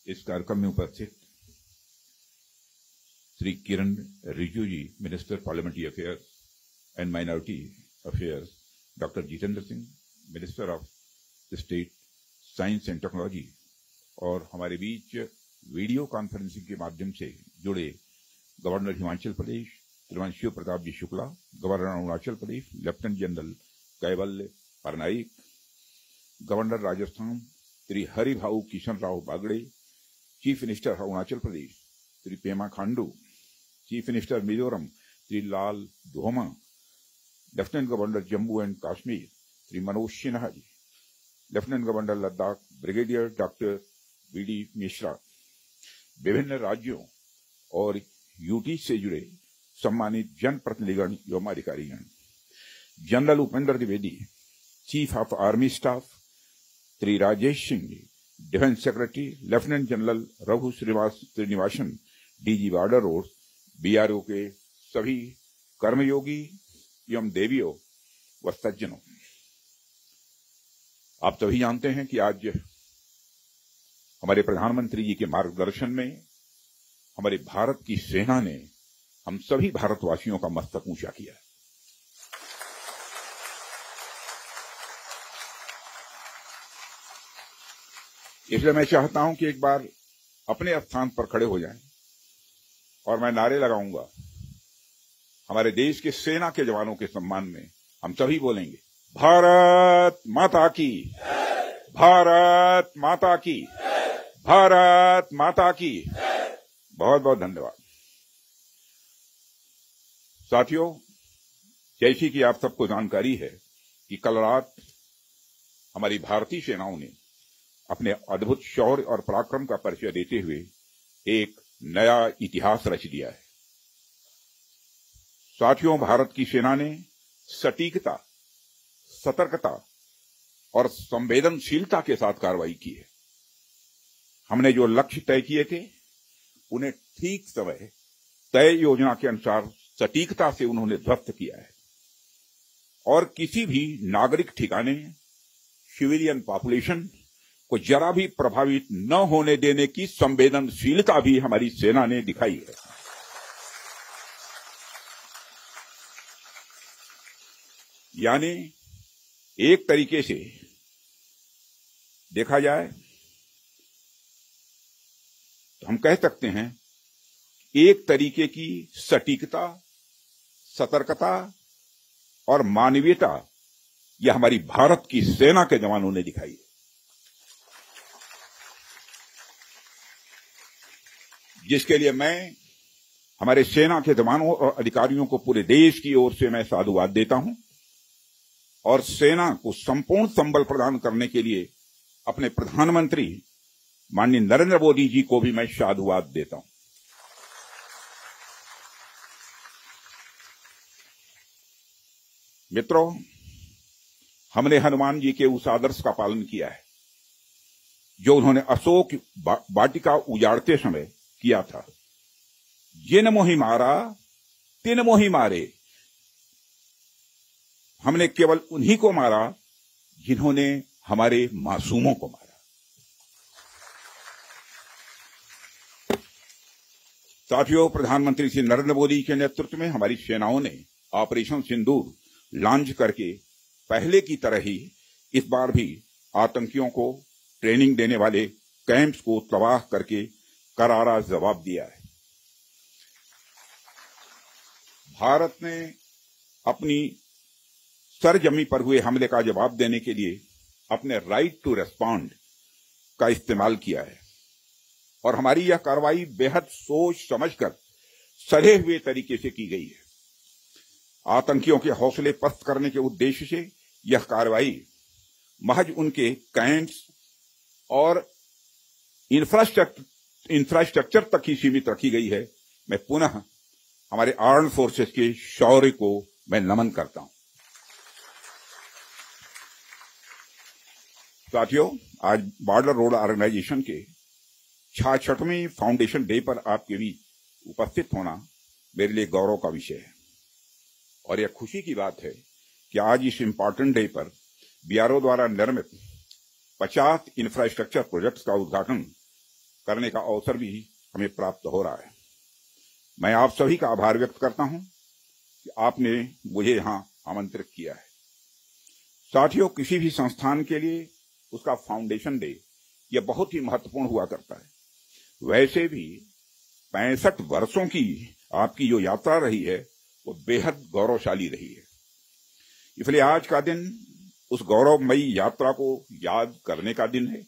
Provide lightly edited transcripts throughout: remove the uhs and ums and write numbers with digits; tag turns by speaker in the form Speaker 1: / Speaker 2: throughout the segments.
Speaker 1: इस कार्यक्रम में उपस्थित Shri Kiran Rijiju ji, minister parliamentary affairs and minority affairs, doctor Jitendra Singh, minister of state science and technology, और हमारे बीच वीडियो कॉन्फ्रेंसिंग के माध्यम से जुड़े गवर्नर हिमाचल प्रदेश श्रीमान Shiv Pratap ji Shukla, governor Arunachal Pradesh lieutenant general Kaivalya Patnaik, governor Rajasthan Shri Haribhau Kishan Rao Bagde, chief minister Arunachal Pradesh Shri Pema Khandu, chief minister Mizoram Shri Lal Dhoma, lieutenant governor Jammu and Kashmir Shri Manoj Sinha ji, lieutenant governor Ladakh brigadier doctor V D Mishra, विभिन्न राज्यों और यूटी से जुड़े सम्मानित जनप्रतिनिधिगण एवं अधिकारीगण, general Upendra Dwivedi, chief of army staff Shri Rajesh Singh ji, defence secretary lieutenant general Raghu Srinivasan, DG border road, BRO के सभी कर्मयोगी एवं देवियों व सज्जनों, आप सभी जानते हैं कि आज हमारे प्रधानमंत्री जी के मार्गदर्शन में हमारे भारत की सेना ने हम सभी भारतवासियों का मस्तक ऊंचा किया। इसलिए मैं चाहता हूं कि एक बार अपने स्थान पर खड़े हो जाएं और मैं नारे लगाऊंगा। हमारे देश के सेना के जवानों के सम्मान में हम सभी बोलेंगे, भारत माता की, भारत माता की, भारत माता की। बहुत बहुत धन्यवाद। साथियों, जैसी कि आप सबको जानकारी है कि कल रात हमारी भारतीय सेनाओं ने अपने अद्भुत शौर्य और पराक्रम का परिचय देते हुए एक नया इतिहास रच दिया है। साथियों, भारत की सेना ने सटीकता, सतर्कता और संवेदनशीलता के साथ कार्रवाई की है। हमने जो लक्ष्य तय किए थे उन्हें ठीक समय तय योजना के अनुसार सटीकता से उन्होंने ध्वस्त किया है और किसी भी नागरिक ठिकाने, सिविलियन पॉपुलेशन को जरा भी प्रभावित न होने देने की संवेदनशीलता भी हमारी सेना ने दिखाई है। यानी एक तरीके से देखा जाए तो हम कह सकते हैं एक तरीके की सटीकता, सतर्कता और मानवीयता यह हमारी भारत की सेना के जवानों ने दिखाई है, जिसके लिए मैं हमारे सेना के जवानों और अधिकारियों को पूरे देश की ओर से मैं साधुवाद देता हूं और सेना को संपूर्ण संबल प्रदान करने के लिए अपने प्रधानमंत्री माननीय नरेंद्र मोदी जी को भी मैं साधुवाद देता हूं। मित्रों, हमने हनुमान जी के उस आदर्श का पालन किया है जो उन्होंने अशोक वाटिका उजाड़ते समय किया था, जिन मोहि मारा तिन मोहि मारे। हमने केवल उन्हीं को मारा जिन्होंने हमारे मासूमों को मारा। साथियों, प्रधानमंत्री श्री नरेंद्र मोदी के नेतृत्व में हमारी सेनाओं ने ऑपरेशन सिंदूर लॉन्च करके पहले की तरह ही इस बार भी आतंकियों को ट्रेनिंग देने वाले कैंप्स को तबाह करके करारा जवाब दिया है। भारत ने अपनी सरजमी पर हुए हमले का जवाब देने के लिए अपने राइट टू रेस्पॉन्ड का इस्तेमाल किया है और हमारी यह कार्रवाई बेहद सोच समझकर सधे हुए तरीके से की गई है। आतंकियों के हौसले पस्त करने के उद्देश्य से यह कार्रवाई महज उनके कैंप्स और इंफ्रास्ट्रक्चर तक ही सीमित रखी गई है। मैं पुनः हमारे आर्म्ड फोर्सेस के शौर्य को मैं नमन करता हूं। साथियों, आज बॉर्डर रोड ऑर्गेनाइजेशन के 66वें फाउंडेशन डे पर आपके बीच उपस्थित होना मेरे लिए गौरव का विषय है और यह खुशी की बात है कि आज इस इंपॉर्टेंट डे पर बीआरओ द्वारा निर्मित 50 इंफ्रास्ट्रक्चर प्रोजेक्ट्स का उद्घाटन करने का अवसर भी हमें प्राप्त हो रहा है। मैं आप सभी का आभार व्यक्त करता हूं कि आपने मुझे यहां आमंत्रित किया है। साथियों, किसी भी संस्थान के लिए उसका फाउंडेशन डे यह बहुत ही महत्वपूर्ण हुआ करता है। वैसे भी 65 वर्षों की आपकी जो यात्रा रही है वो बेहद गौरवशाली रही है। इसलिए आज का दिन उस गौरवमयी यात्रा को याद करने का दिन है।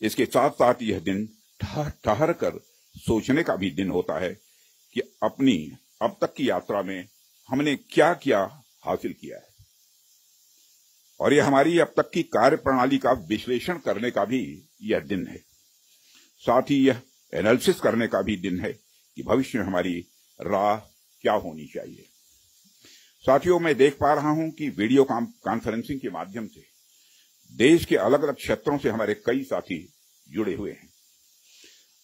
Speaker 1: इसके साथ साथ यह दिन ठहर कर सोचने का भी दिन होता है कि अपनी अब तक की यात्रा में हमने क्या क्या हासिल किया है, और यह हमारी अब तक की कार्य प्रणाली का विश्लेषण करने का भी यह दिन है। साथ ही यह एनालिसिस करने का भी दिन है कि भविष्य में हमारी राह क्या होनी चाहिए। साथियों, मैं देख पा रहा हूं कि वीडियो कॉन्फ्रेंसिंग के माध्यम से देश के अलग अलग क्षेत्रों से हमारे कई साथी जुड़े हुए हैं।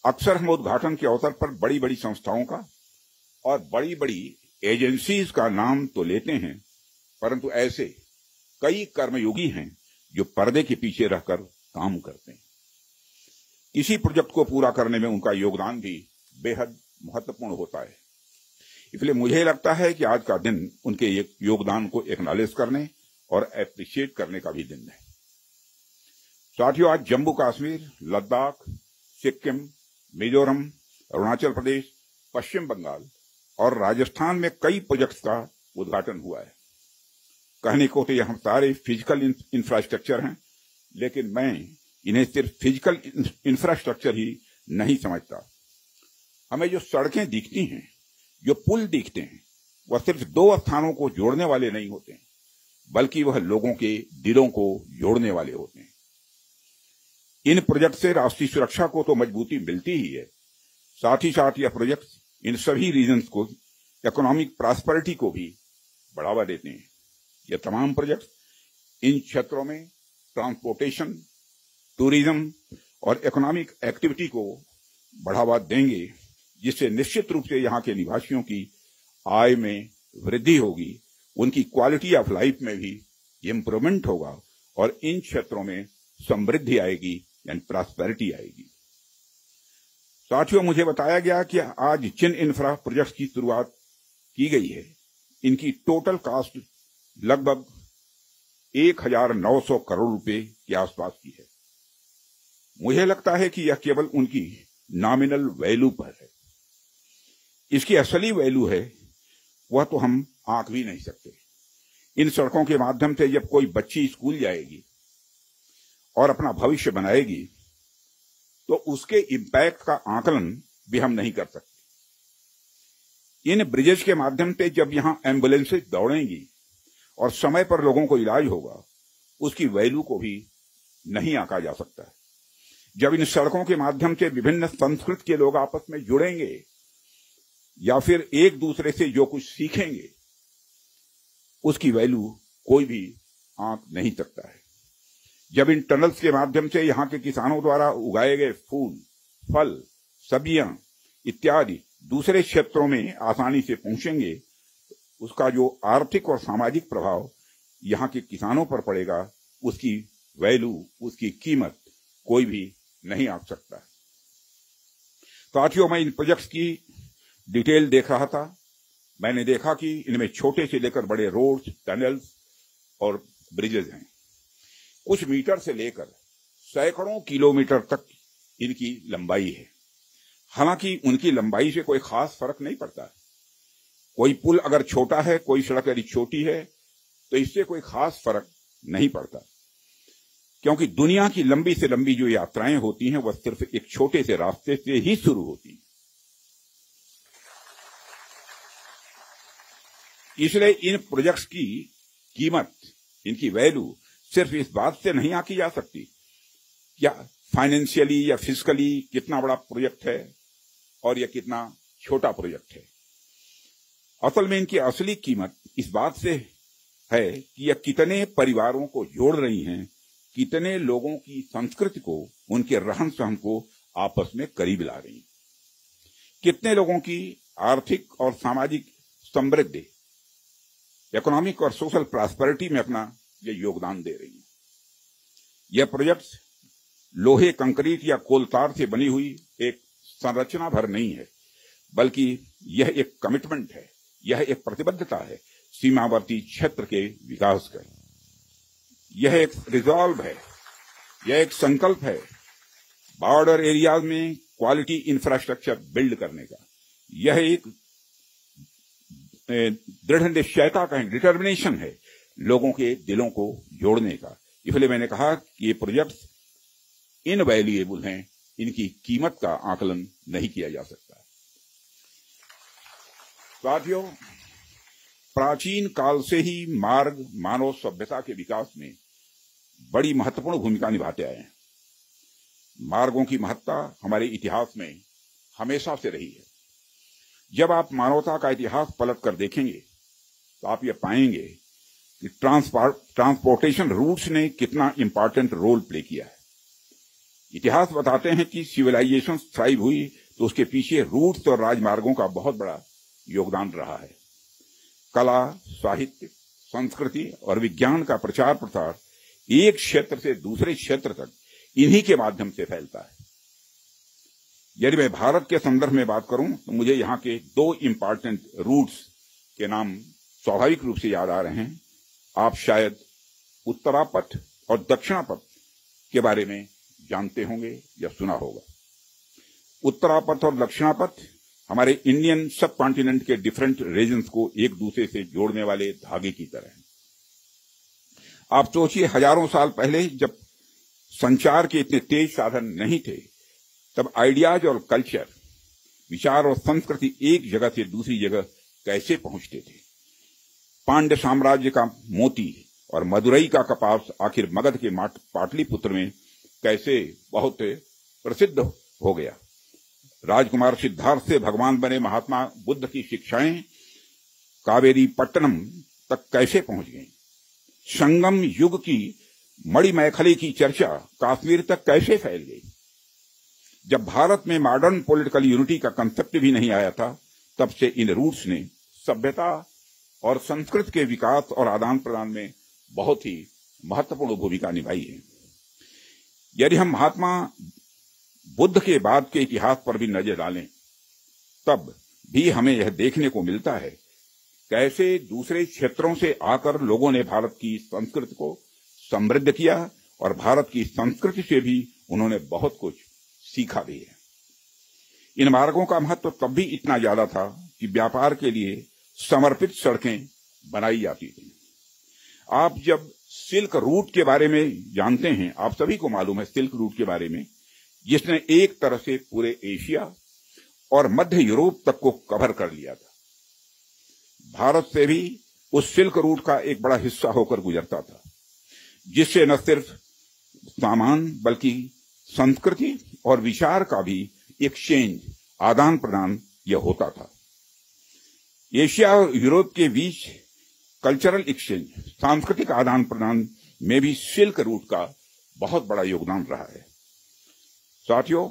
Speaker 1: अक्सर हम उद्घाटन के अवसर पर बड़ी बड़ी संस्थाओं का और बड़ी बड़ी एजेंसीज का नाम तो लेते हैं, परंतु ऐसे कई कर्मयोगी हैं जो पर्दे के पीछे रहकर काम करते हैं। किसी प्रोजेक्ट को पूरा करने में उनका योगदान भी बेहद महत्वपूर्ण होता है। इसलिए मुझे लगता है कि आज का दिन उनके योगदान को एक्नॉलेज करने और एप्रिशिएट करने का भी दिन है। साथियों, आज जम्मू कश्मीर, लद्दाख, सिक्किम, मिजोरम, अरुणाचल प्रदेश, पश्चिम बंगाल और राजस्थान में कई प्रोजेक्ट्स का उद्घाटन हुआ है। कहने को तो यह सारे फिजिकल इंफ्रास्ट्रक्चर हैं, लेकिन मैं इन्हें सिर्फ फिजिकल इंफ्रास्ट्रक्चर ही नहीं समझता। हमें जो सड़कें दिखती हैं, जो पुल दिखते हैं, वह सिर्फ दो स्थानों को जोड़ने वाले नहीं होते हैं, बल्कि वह लोगों के दिलों को जोड़ने वाले होते हैं। इन प्रोजेक्ट से राष्ट्रीय सुरक्षा को तो मजबूती मिलती ही है, साथ ही साथ यह प्रोजेक्ट इन सभी रीजन्स को इकोनॉमिक प्रॉस्पेरिटी को भी बढ़ावा देते हैं। यह तमाम प्रोजेक्ट इन क्षेत्रों में ट्रांसपोर्टेशन, टूरिज्म और इकोनॉमिक एक्टिविटी को बढ़ावा देंगे, जिससे निश्चित रूप से यहाँ के निवासियों की आय में वृद्धि होगी, उनकी क्वालिटी ऑफ लाइफ में भी इम्प्रूवमेंट होगा और इन क्षेत्रों में समृद्धि आएगी यानी प्रॉस्पेरिटी आएगी। साथियों, मुझे बताया गया कि आज जिन इंफ्रा प्रोजेक्ट्स की शुरुआत की गई है, इनकी टोटल कॉस्ट लगभग 1900 करोड़ रुपए के आसपास की है। मुझे लगता है कि यह केवल उनकी नॉमिनल वैल्यू पर है। इसकी असली वैल्यू है वह तो हम आंक भी नहीं सकते। इन सड़कों के माध्यम से जब कोई बच्ची स्कूल जाएगी और अपना भविष्य बनाएगी, तो उसके इम्पैक्ट का आकलन भी हम नहीं कर सकते। इन ब्रिजेस के माध्यम से जब यहां एम्बुलेंसेज दौड़ेंगी और समय पर लोगों को इलाज होगा, उसकी वैल्यू को भी नहीं आंका जा सकता। जब इन सड़कों के माध्यम से विभिन्न संस्कृति के लोग आपस में जुड़ेंगे या फिर एक दूसरे से जो कुछ सीखेंगे, उसकी वैल्यू कोई भी आंक नहीं सकता है। जब इन टनल्स के माध्यम से यहाँ के किसानों द्वारा उगाए गए फूल, फल, सब्जियां इत्यादि दूसरे क्षेत्रों में आसानी से पहुंचेंगे, उसका जो आर्थिक और सामाजिक प्रभाव यहाँ के किसानों पर पड़ेगा, उसकी वैल्यू, उसकी कीमत कोई भी नहीं आंक सकता। साथियों, मैं इन प्रोजेक्ट्स की डिटेल देख रहा था। मैंने देखा कि इनमें छोटे से लेकर बड़े रोड्स, टनल्स और ब्रिजेज हैं। कुछ मीटर से लेकर सैकड़ों किलोमीटर तक इनकी लंबाई है। हालांकि उनकी लंबाई से कोई खास फर्क नहीं पड़ता। कोई पुल अगर छोटा है, कोई सड़क यदि छोटी है, तो इससे कोई खास फर्क नहीं पड़ता, क्योंकि दुनिया की लंबी से लंबी जो यात्राएं होती हैं, वह सिर्फ एक छोटे से रास्ते से ही शुरू होती हैं। इसलिए इन प्रोजेक्ट्स की कीमत, इनकी वैल्यू सिर्फ इस बात से नहीं आंकी जा सकती या फाइनेंशियली या फिजिकली कितना बड़ा प्रोजेक्ट है और यह कितना छोटा प्रोजेक्ट है। असल में इनकी असली कीमत इस बात से है कि यह कितने परिवारों को जोड़ रही हैं, कितने लोगों की संस्कृति को, उनके रहन सहन को आपस में करीब ला रही हैं, कितने लोगों की आर्थिक और सामाजिक समृद्धि, इकोनॉमिक और सोशल प्रॉस्पेरिटी में अपना ये योगदान दे रही है। यह प्रोजेक्ट्स लोहे, कंक्रीट या कोलतार से बनी हुई एक संरचना भर नहीं है, बल्कि यह एक कमिटमेंट है, यह एक प्रतिबद्धता है सीमावर्ती क्षेत्र के विकास का। यह एक रिजॉल्व है, यह एक संकल्प है बॉर्डर एरियाज में क्वालिटी इंफ्रास्ट्रक्चर बिल्ड करने का। यह एक दृढ़ निश्चयता का डिटर्मिनेशन है लोगों के दिलों को जोड़ने का। इसलिए मैंने कहा कि ये प्रोजेक्ट्स इनवैल्यूएबल हैं, इनकी कीमत का आकलन नहीं किया जा सकता। साथियों, प्राचीन काल से ही मार्ग मानव सभ्यता के विकास में बड़ी महत्वपूर्ण भूमिका निभाते आए हैं। मार्गों की महत्ता हमारे इतिहास में हमेशा से रही है। जब आप मानवता का इतिहास पलट कर देखेंगे तो आप ये पाएंगे कि ट्रांसपोर्टेशन रूट्स ने कितना इंपॉर्टेंट रोल प्ले किया है। इतिहास बताते हैं कि सिविलाइजेशन थ्राइव हुई तो उसके पीछे रूट्स और राजमार्गों का बहुत बड़ा योगदान रहा है। कला, साहित्य, संस्कृति और विज्ञान का प्रचार प्रसार एक क्षेत्र से दूसरे क्षेत्र तक इन्हीं के माध्यम से फैलता है। यदि मैं भारत के संदर्भ में बात करूं तो मुझे यहां के दो इंपॉर्टेंट रूट्स के नाम स्वाभाविक रूप से याद आ रहे हैं। आप शायद उत्तरापथ और दक्षिणापथ के बारे में जानते होंगे या सुना होगा। उत्तरापथ और दक्षिणापथ हमारे इंडियन सब कॉन्टिनेंट के डिफरेंट रीजन्स को एक दूसरे से जोड़ने वाले धागे की तरह हैं। आप सोचिए, हजारों साल पहले जब संचार के इतने तेज साधन नहीं थे, तब आइडियाज और कल्चर, विचार और संस्कृति एक जगह से दूसरी जगह कैसे पहुंचते थे। पांड्य साम्राज्य का मोती और मदुरई का कपास आखिर मगध के पाटलिपुत्र में कैसे बहुत प्रसिद्ध हो गया। राजकुमार सिद्धार्थ से भगवान बने महात्मा बुद्ध की शिक्षाएं कावेरी पट्टनम तक कैसे पहुंच गईं। संगम युग की मणिमैखली की चर्चा कश्मीर तक कैसे फैल गई। जब भारत में मॉडर्न पॉलिटिकल यूनिटी का कंसेप्ट भी नहीं आया था, तब से इन रूट्स ने सभ्यता और संस्कृति के विकास और आदान प्रदान में बहुत ही महत्वपूर्ण भूमिका निभाई है। यदि हम महात्मा बुद्ध के बाद के इतिहास पर भी नजर डालें, तब भी हमें यह देखने को मिलता है कैसे दूसरे क्षेत्रों से आकर लोगों ने भारत की संस्कृति को समृद्ध किया और भारत की संस्कृति से भी उन्होंने बहुत कुछ सीखा भी है। इन मार्गों का महत्व तब भी इतना ज्यादा था कि व्यापार के लिए समर्पित सड़कें बनाई जाती थी। आप जब सिल्क रूट के बारे में जानते हैं, आप सभी को मालूम है सिल्क रूट के बारे में, जिसने एक तरह से पूरे एशिया और मध्य यूरोप तक को कवर कर लिया था। भारत से भी उस सिल्क रूट का एक बड़ा हिस्सा होकर गुजरता था, जिससे न सिर्फ सामान बल्कि संस्कृति और विचार का भी एक्सचेंज, आदान प्रदान यह होता था। एशिया और यूरोप के बीच कल्चरल एक्सचेंज, सांस्कृतिक आदान प्रदान में भी सिल्क रूट का बहुत बड़ा योगदान रहा है। साथियों,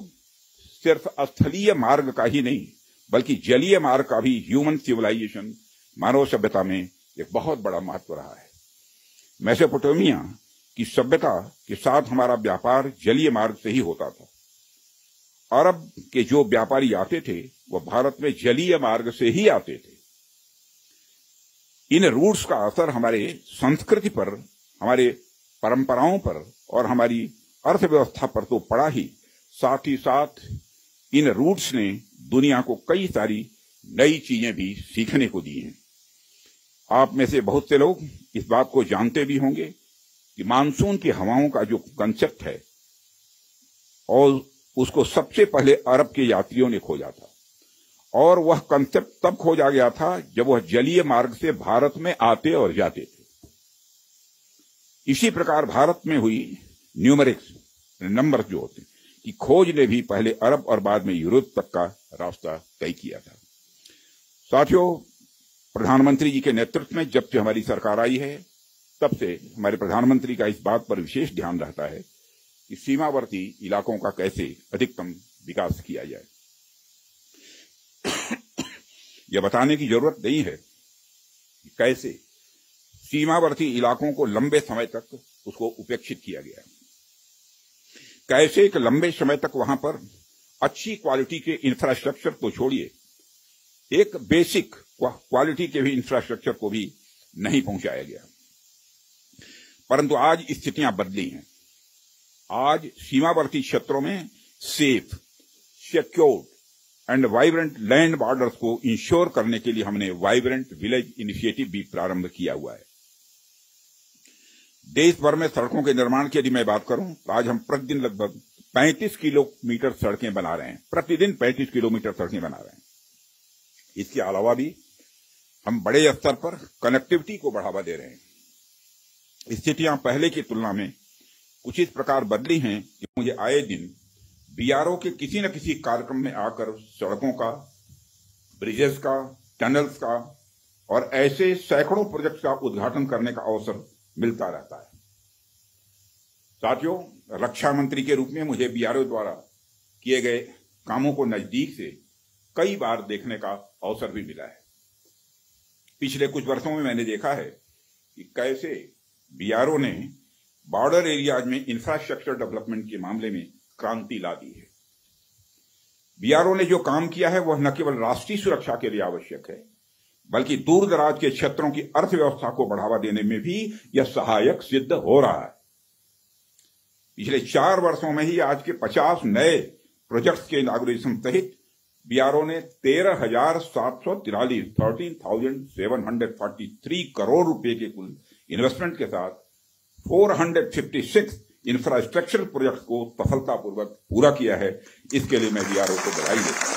Speaker 1: सिर्फ स्थलीय मार्ग का ही नहीं बल्कि जलीय मार्ग का भी ह्यूमन सिविलाइजेशन, मानव सभ्यता में एक बहुत बड़ा महत्व रहा है। मेसोपोटामिया की सभ्यता के साथ हमारा व्यापार जलीय मार्ग से ही होता था। अरब के जो व्यापारी आते थे वह भारत में जलीय मार्ग से ही आते थे। इन रूट्स का असर हमारे संस्कृति पर, हमारे परंपराओं पर और हमारी अर्थव्यवस्था पर तो पड़ा ही, साथ ही साथ इन रूट्स ने दुनिया को कई सारी नई चीजें भी सीखने को दी हैं। आप में से बहुत से लोग इस बात को जानते भी होंगे कि मानसून की हवाओं का जो कंसेप्ट है, और उसको सबसे पहले अरब के यात्रियों ने खोजा था, और वह कंसेप्ट तब खोजा गया था जब वह जलीय मार्ग से भारत में आते और जाते थे। इसी प्रकार भारत में हुई न्यूमेरिक्स, नंबर जो होते हैं, की खोज ने भी पहले अरब और बाद में यूरोप तक का रास्ता तय किया था। साथियों, प्रधानमंत्री जी के नेतृत्व में जब से हमारी सरकार आई है, तब से हमारे प्रधानमंत्री का इस बात पर विशेष ध्यान रहता है कि सीमावर्ती इलाकों का कैसे अधिकतम विकास किया जाए। यह बताने की जरूरत नहीं है कि कैसे सीमावर्ती इलाकों को लंबे समय तक उसको उपेक्षित किया गया। कैसे एक लंबे समय तक वहां पर अच्छी क्वालिटी के इंफ्रास्ट्रक्चर तो छोड़िए, एक बेसिक क्वालिटी के भी इंफ्रास्ट्रक्चर को भी नहीं पहुंचाया गया। परंतु आज स्थितियां बदली हैं। आज सीमावर्ती क्षेत्रों में safe, secured and vibrant land borders को इंश्योर करने के लिए हमने वाइब्रेंट विलेज इनिशिएटिव भी प्रारंभ किया हुआ है। देश भर में सड़कों के निर्माण की यदि मैं बात करूं तो आज हम प्रतिदिन लगभग 35 किलोमीटर सड़कें बना रहे हैं, प्रतिदिन 35 किलोमीटर सड़कें बना रहे हैं। इसके अलावा भी हम बड़े स्तर पर कनेक्टिविटी को बढ़ावा दे रहे हैं। स्थितियां पहले की तुलना में कुछ इस प्रकार बदली हैं कि मुझे आए दिन बीआरओ के किसी न किसी कार्यक्रम में आकर सड़कों का, ब्रिजेस का, टनल्स का और ऐसे सैकड़ों प्रोजेक्ट का उद्घाटन करने का अवसर मिलता रहता है। साथियों, रक्षा मंत्री के रूप में मुझे बीआरओ द्वारा किए गए कामों को नजदीक से कई बार देखने का अवसर भी मिला है। पिछले कुछ वर्षों में मैंने देखा है कि कैसे बीआरओ ने बॉर्डर एरियाज में इंफ्रास्ट्रक्चर डेवलपमेंट के मामले में क्रांति ला दी है। बीआरओ ने जो काम किया है वह न केवल राष्ट्रीय सुरक्षा के लिए आवश्यक है, बल्कि दूर दराज के क्षेत्रों की अर्थव्यवस्था को बढ़ावा देने में भी यह सहायक सिद्ध हो रहा है। पिछले 4 वर्षों में ही आज के 50 नए प्रोजेक्ट्स के इनॉग्रेशन सहित बीआरओ ने 13,743 करोड़ रुपए के कुल इन्वेस्टमेंट के साथ 456 इंफ्रास्ट्रक्चरल प्रोजेक्ट को सफलतापूर्वक पूरा किया है। इसके लिए मैं बीआरओ को बधाई देता हूं।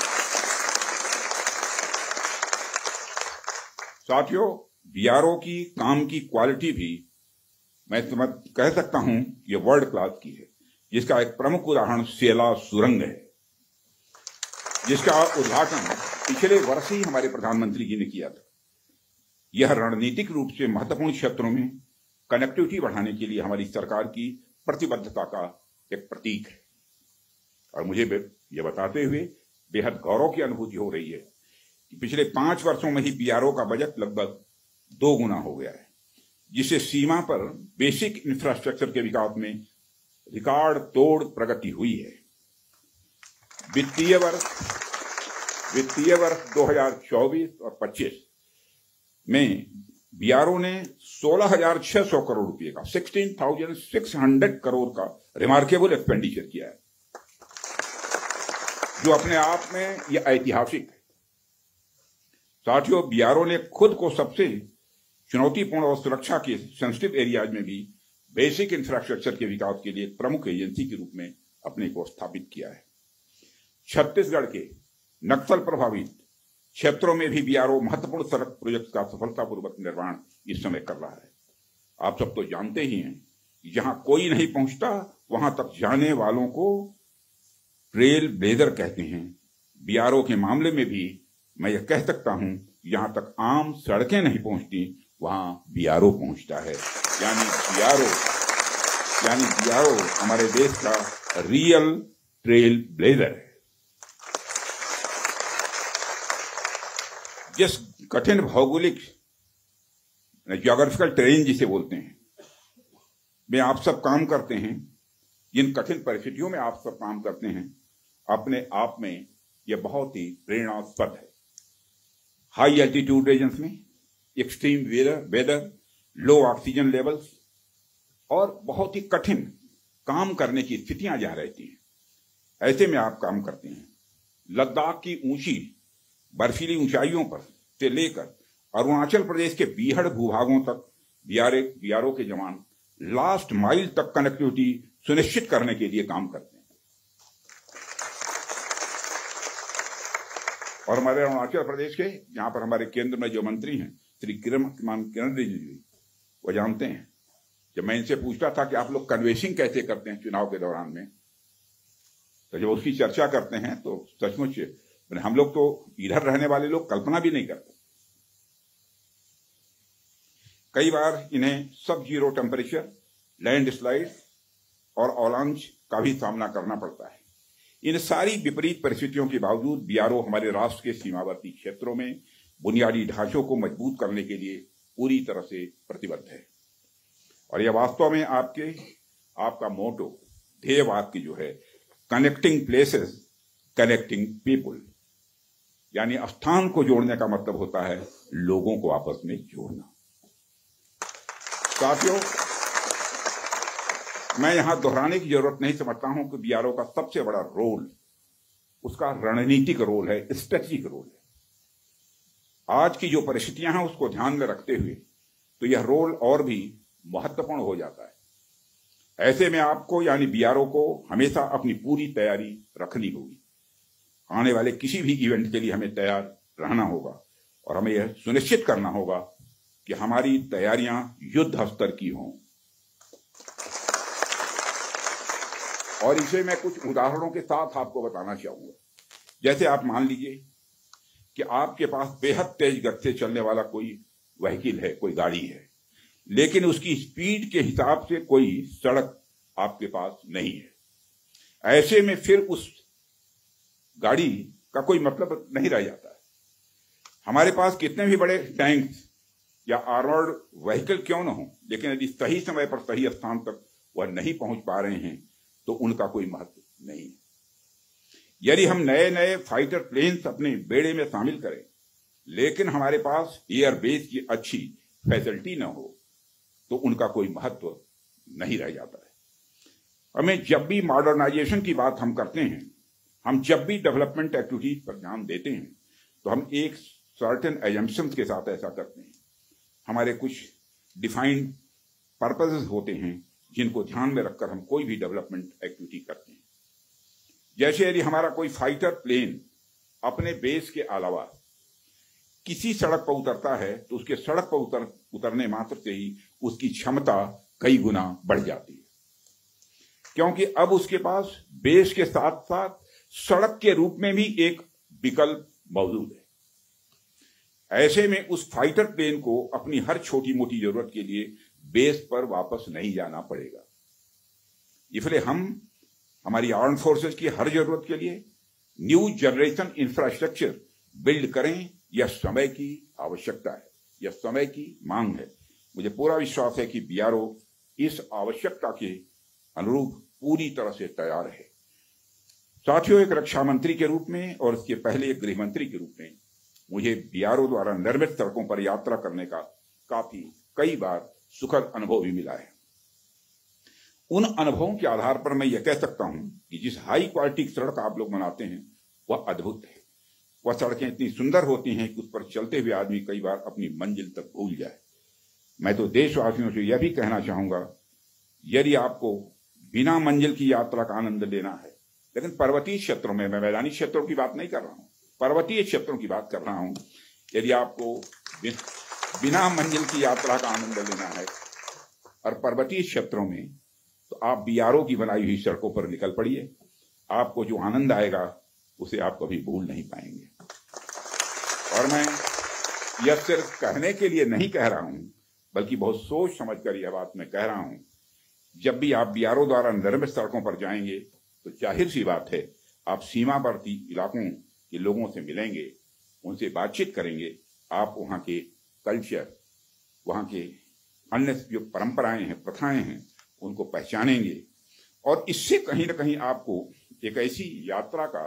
Speaker 1: साथियों, बीआरओ की काम की क्वालिटी भी मैं कह सकता हूं ये वर्ल्ड क्लास की है, जिसका एक प्रमुख उदाहरण सेला सुरंग है, जिसका उद्घाटन पिछले वर्ष ही हमारे प्रधानमंत्री जी ने किया था। यह रणनीतिक रूप से महत्वपूर्ण क्षेत्रों में कनेक्टिविटी बढ़ाने के लिए हमारी सरकार की प्रतिबद्धता का एक प्रतीक है। और मुझे यह बताते हुए बेहद गौरव की अनुभूति हो रही है कि पिछले 5 वर्षों में ही बीआरओ का बजट लगभग 2 गुना हो गया है, जिससे सीमा पर बेसिक इंफ्रास्ट्रक्चर के विकास में रिकॉर्ड तोड़ प्रगति हुई है। वित्तीय वर्ष 2024 और 25 में बीआरओ ने 16,600 करोड़ रुपए का 16,600 करोड़ का रिमार्केबल एक्सपेंडिचर किया है, जो अपने आप में यह ऐतिहासिक है। साथियों, बीआरओ ने खुद को सबसे चुनौतीपूर्ण और सुरक्षा के सेंसिटिव एरियाज में भी बेसिक इंफ्रास्ट्रक्चर के विकास के लिए एक प्रमुख एजेंसी के रूप में अपने को स्थापित किया है। छत्तीसगढ़ के नक्सल प्रभावित क्षेत्रों में भी बीआरओ महत्वपूर्ण सड़क प्रोजेक्ट का सफलतापूर्वक निर्माण इस समय कर रहा है। आप सब तो जानते ही हैं कि जहां कोई नहीं पहुंचता वहां तक जाने वालों को ट्रेल ब्लेजर कहते हैं। बीआरओ के मामले में भी मैं यह कह सकता हूं, जहां तक आम सड़कें नहीं पहुंचती वहां बीआरओ पहुंचता है। यानी बीआरओ हमारे देश का रियल ट्रेल ब्लेजर है। जिस कठिन भौगोलिक ज्योग्राफिकल टेरेन जिसे बोलते हैं में आप सब काम करते हैं, जिन कठिन परिस्थितियों में आप सब काम करते हैं, अपने आप में यह बहुत ही प्रेरणास्पद है। हाई एल्टीट्यूड रीजन्स में एक्सट्रीम वेदर, लो ऑक्सीजन लेवल्स और बहुत ही कठिन काम करने की स्थितियां जहां रहती हैं, ऐसे में आप काम करते हैं। लद्दाख की ऊंची बर्फीली ऊंचाइयों पर से लेकर अरुणाचल प्रदेश के बीहड़ भूभागों तक बीआरओ के जवान लास्ट माइल तक कनेक्टिविटी सुनिश्चित करने के लिए काम करते हैं। और हमारे अरुणाचल प्रदेश के जहां पर हमारे केंद्र में जो मंत्री हैं श्री किरण रिजिजू जी, वो जानते हैं। जब मैं इनसे पूछता था कि आप लोग कन्वेंसिंग कैसे करते हैं चुनाव के दौरान में, तो जब उसकी चर्चा करते हैं तो सचमुच हम लोग तो इधर रहने वाले लोग कल्पना भी नहीं करते। कई बार इन्हें सब जीरो टेम्परेचर, लैंड स्लाइड और अवलांच का भी सामना करना पड़ता है। इन सारी विपरीत परिस्थितियों के बावजूद बीआरओ हमारे राष्ट्र के सीमावर्ती क्षेत्रों में बुनियादी ढांचों को मजबूत करने के लिए पूरी तरह से प्रतिबद्ध है। और यह वास्तव में आपका मोटो ध्येय वाक्य जो है कनेक्टिंग प्लेसेस कनेक्टिंग पीपुल, यानी स्थान को जोड़ने का मतलब होता है लोगों को आपस में जोड़ना। साथियों, मैं यहां दोहराने की जरूरत नहीं समझता हूं कि बीआरओ का सबसे बड़ा रोल उसका रणनीतिक रोल है, स्ट्रेटेजिक रोल है। आज की जो परिस्थितियां हैं उसको ध्यान में रखते हुए तो यह रोल और भी महत्वपूर्ण हो जाता है। ऐसे में आपको यानी बीआरओ को हमेशा अपनी पूरी तैयारी रखनी होगी। आने वाले किसी भी इवेंट के लिए हमें तैयार रहना होगा और हमें यह सुनिश्चित करना होगा कि हमारी तैयारियां युद्ध स्तर की हों। और इसे मैं कुछ उदाहरणों के साथ आपको बताना चाहूंगा। जैसे आप मान लीजिए कि आपके पास बेहद तेज गति से चलने वाला कोई व्हीकल है, कोई गाड़ी है, लेकिन उसकी स्पीड के हिसाब से कोई सड़क आपके पास नहीं है। ऐसे में फिर उस गाड़ी का कोई मतलब नहीं रह जाता है। हमारे पास कितने भी बड़े टैंक्स या आर्मर्ड व्हीकल क्यों न हो, लेकिन यदि सही समय पर सही स्थान तक वह नहीं पहुंच पा रहे हैं तो उनका कोई महत्व नहीं है। यदि हम नए नए फाइटर प्लेन्स अपने बेड़े में शामिल करें लेकिन हमारे पास एयरबेस की अच्छी फैसिलिटी न हो तो उनका कोई महत्व नहीं रह जाता है। हमें जब भी मॉडर्नाइजेशन की बात हम करते हैं, हम जब भी डेवलपमेंट एक्टिविटीज पर ध्यान देते हैं तो हम एक सर्टेन एजम्पशंस के साथ ऐसा करते हैं। हमारे कुछ डिफाइंड पर्पसेस होते हैं जिनको ध्यान में रखकर हम कोई भी डेवलपमेंट एक्टिविटी करते हैं। जैसे यदि हमारा कोई फाइटर प्लेन अपने बेस के अलावा किसी सड़क पर उतरता है तो उसके सड़क पर उतरने मात्र से ही उसकी क्षमता कई गुना बढ़ जाती है, क्योंकि अब उसके पास बेस के साथ साथ सड़क के रूप में भी एक विकल्प मौजूद है। ऐसे में उस फाइटर प्लेन को अपनी हर छोटी मोटी जरूरत के लिए बेस पर वापस नहीं जाना पड़ेगा। इसलिए हम हमारी आर्म फोर्सेस की हर जरूरत के लिए न्यू जनरेशन इंफ्रास्ट्रक्चर बिल्ड करें। यह समय की आवश्यकता है, यह समय की मांग है। मुझे पूरा विश्वास है कि बीआरओ इस आवश्यकता के अनुरूप पूरी तरह से तैयार है। साथियों, एक रक्षा मंत्री के रूप में और इसके पहले एक गृह मंत्री के रूप में मुझे बीआरओ द्वारा निर्मित सड़कों पर यात्रा करने का कई बार सुखद अनुभव भी मिला है। उन अनुभवों के आधार पर मैं यह कह सकता हूं कि जिस हाई क्वालिटी की सड़क आप लोग बनाते हैं वह अद्भुत है। वह सड़कें इतनी सुंदर होती हैं कि उस पर चलते हुए आदमी कई बार अपनी मंजिल तक भूल जाए। मैं तो देशवासियों से यह भी कहना चाहूंगा, यदि आपको बिना मंजिल की यात्रा का आनंद लेना है, लेकिन पर्वतीय क्षेत्रों में, मैं मैदानी क्षेत्रों की बात नहीं कर रहा हूं, पर्वतीय क्षेत्रों की बात कर रहा हूं, यदि आपको बिना मंजिल की यात्रा का आनंद लेना है और पर्वतीय क्षेत्रों में, तो आप बीआरओ की बनाई हुई सड़कों पर निकल पड़िए। आपको जो आनंद आएगा उसे आप कभी भूल नहीं पाएंगे। और मैं यह सिर्फ कहने के लिए नहीं कह रहा हूं, बल्कि बहुत सोच समझकर यह बात मैं कह रहा हूं। जब भी आप बीआरओ द्वारा निर्मित सड़कों पर जाएंगे तो जाहिर सी बात है आप सीमावर्ती इलाकों के लोगों से मिलेंगे, उनसे बातचीत करेंगे, आप वहां के कल्चर, वहां के अन्य जो परंपराएं हैं, प्रथाएं हैं, उनको पहचानेंगे और इससे कहीं ना कहीं आपको एक ऐसी यात्रा का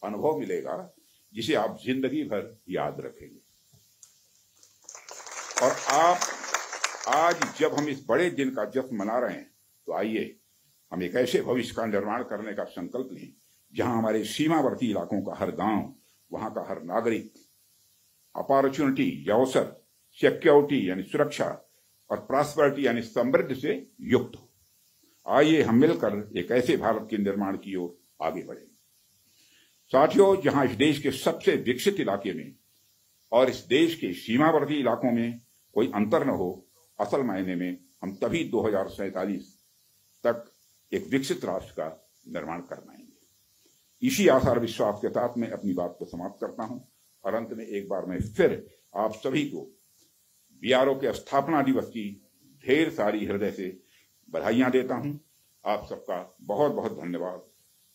Speaker 1: अनुभव मिलेगा जिसे आप जिंदगी भर याद रखेंगे। और आप आज जब हम इस बड़े दिन का जश्न मना रहे हैं तो आइए हम एक ऐसे भविष्य का निर्माण करने का संकल्प लें जहां हमारे सीमावर्ती इलाकों का हर गांव, वहां का हर नागरिक अपॉर्चुनिटी या अवसर, सिक्योरिटी यानी सुरक्षा और प्रॉस्पेरिटी यानी समृद्धि से युक्त हो। आइए हम मिलकर एक ऐसे भारत के निर्माण की ओर आगे बढ़ें। साथियों, जहां इस देश के सबसे विकसित इलाके में और इस देश के सीमावर्ती इलाकों में कोई अंतर न हो, असल मायने में हम तभी 2047 तक एक विकसित राष्ट्र का निर्माण कर पाएंगे। इसी आशा और विश्वास के साथ मैं अपनी बात को समाप्त करता हूं और अंत में एक बार मैं फिर आप सभी को बीआरओ के स्थापना दिवस की ढेर सारी हृदय से बधाइयां देता हूं। आप सबका बहुत बहुत धन्यवाद।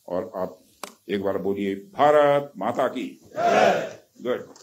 Speaker 1: और आप एक बार बोलिए, भारत माता की जय। गुड।